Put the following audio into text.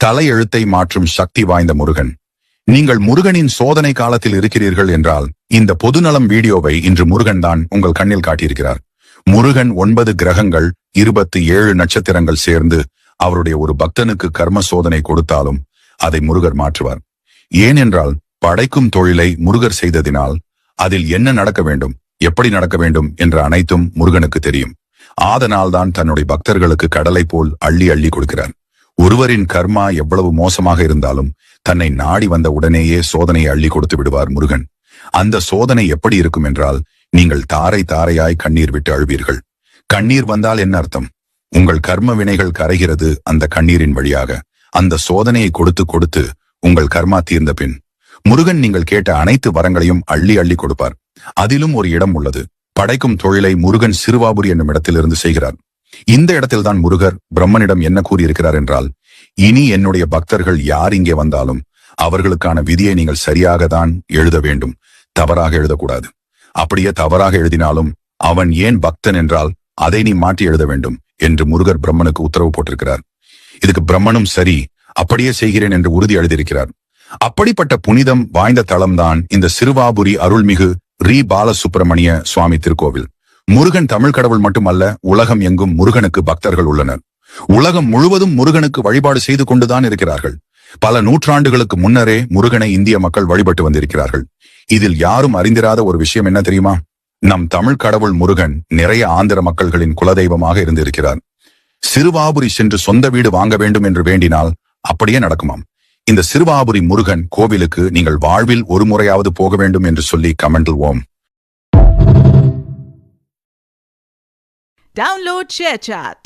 தலையெழுத்தை மாற்றும் சக்தி வாய்ந்த முருகன். நீங்கள் முருகனின் சோதனை காலத்தில் இருக்கிறீர்கள் என்றால் இந்த பொதுநலம் வீடியோவை இன்று முருகன் தான் உங்கள் கண்ணில் காட்டியிருக்கிறார். முருகன் 9 கிரகங்கள் 27 நட்சத்திரங்கள் சேர்ந்து அவருடைய ஒரு பக்தனுக்கு கர்ம சோதனை கொடுத்தாலும் அதை முருகர் மாற்றுவார். ஏனென்றால் படைக்கும் தொழிலை முருகர் செய்ததினால் அதில் என்ன நடக்க வேண்டும், எப்படி நடக்க வேண்டும் என்ற அனைத்தும் முருகனுக்கு தெரியும். ஆதனால்தான் தன்னுடைய பக்தர்களுக்கு கடலை போல் அள்ளி அள்ளி கொடுக்கிறார். ஒருவரின் கர்மா எவ்வளவு மோசமாக இருந்தாலும் தன்னை நாடி வந்த உடனேயே சோதனையை அள்ளி கொடுத்து விடுவார் முருகன். அந்த சோதனை எப்படி இருக்கும் என்றால், நீங்கள் தாரை தாரையாய் கண்ணீர் விட்டு அழுவீர்கள். கண்ணீர் வந்தால் என்ன அர்த்தம்? உங்கள் கர்ம வினைகள் கரைகிறது அந்த கண்ணீரின் வழியாக. அந்த சோதனையை கொடுத்து கொடுத்து உங்கள் கர்மா தீர்ந்த பின் முருகன் நீங்கள் கேட்ட அனைத்து வரங்களையும் அள்ளி அள்ளி கொடுப்பார். அதிலும் ஒரு இடம் உள்ளது. படைக்கும் தொழிலை முருகன் சிறுவாபுரி என்னும் இடத்திலிருந்து செய்கிறார். இந்த இடத்தில்தான் முருகர் பிரம்மனிடம் என்ன கூறியிருக்கிறார் என்றால், இனி என்னுடைய பக்தர்கள் யார் இங்கே வந்தாலும் அவர்களுக்கான விதியை நீங்கள் சரியாக தான் எழுத வேண்டும், தவறாக எழுதக்கூடாது. அப்படியே தவறாக எழுதினாலும் அவன் ஏன் பக்தன் என்றால் அதை நீ மாற்றி எழுத வேண்டும் என்று முருகர் பிரம்மனுக்கு உத்தரவு போட்டிருக்கிறார். இதுக்கு பிரம்மனும் சரி, அப்படியே செய்கிறேன் என்று உறுதி எழுதியிருக்கிறார். அப்படிப்பட்ட புனிதம் வாய்ந்த தளம்தான் இந்த சிறுவாபுரி அருள்மிகு ரீ பாலசுப்பிரமணிய சுவாமி திருக்கோவில். முருகன் தமிழ் கடவுள் மட்டுமல்ல, உலகம் எங்கும் முருகனுக்கு பக்தர்கள் உள்ளனர். உலகம் முழுவதும் முருகனுக்கு வழிபாடு செய்து கொண்டுதான் இருக்கிறார்கள். பல நூற்றாண்டுகளுக்கு முன்னரே முருகனை இந்திய மக்கள் வழிபட்டு வந்திருக்கிறார்கள். இதில் யாரும் அறிந்திராத ஒரு விஷயம் என்ன தெரியுமா? நம் தமிழ் கடவுள் முருகன் நிறைய ஆந்திர மக்கள்களின் குலதெய்வமாக இருந்திருக்கிறார். சிறுவாபுரி சென்று சொந்த வீடு வாங்க வேண்டும் என்று வேண்டினால் அப்படியே நடக்குமாம். இந்த சிறுவாபுரி முருகன் கோவிலுக்கு நீங்கள் வாழ்வில் ஒரு முறையாவது போக வேண்டும் என்று சொல்லி கமெண்டில் ஓம். Download ShareChat.